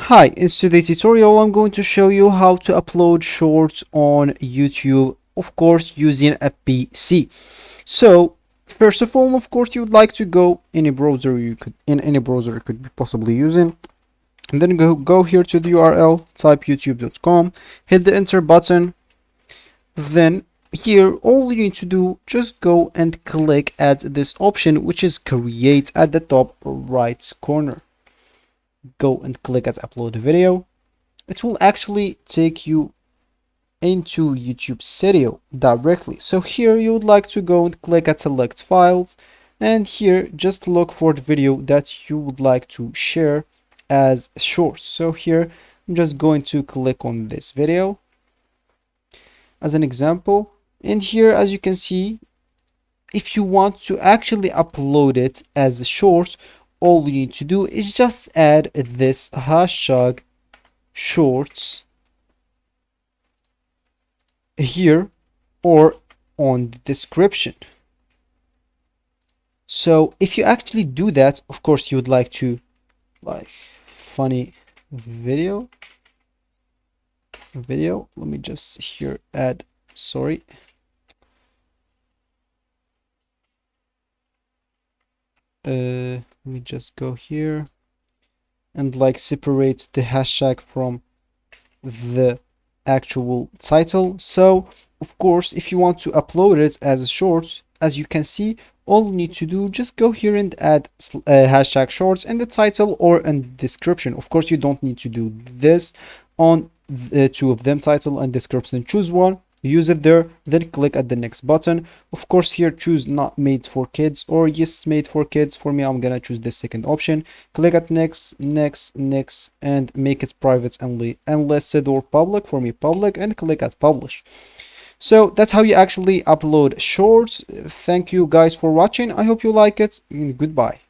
Hi, in today's tutorial I'm going to show you how to upload shorts on YouTube, of course using a PC. So first of all, of course, you would like to go any browser you could be possibly using, and then go here to the URL, type youtube.com, hit the enter button. Then here all you need to do, just go and click at this option which is create at the top right corner. Go and click at upload video. It will actually take you into YouTube Studio directly. So here you would like to go and click at select files, and here just look for the video that you would like to share as shorts. So here I'm just going to click on this video as an example, and here as you can see, if you want to actually upload it as a short, all you need to do is just add this hashtag shorts here or on the description. So if you actually do that, of course you would like to like funny video, let me just here add, sorry, let me just go here and like separate the hashtag from the actual title. So of course if you want to upload it as a short, as you can see, all you need to do, just go here and add hashtag shorts in the title or in the description. Of course you don't need to do this on the two of them, title and description. Choose one, use it there, then click at the next button. Of course here choose not made for kids or yes made for kids. For me, I'm gonna choose the second option. Click at next, next, and make it private only, unlisted or public. For me, public, and click at publish. So that's how you actually upload shorts. Thank you guys for watching. I hope you like it. Goodbye.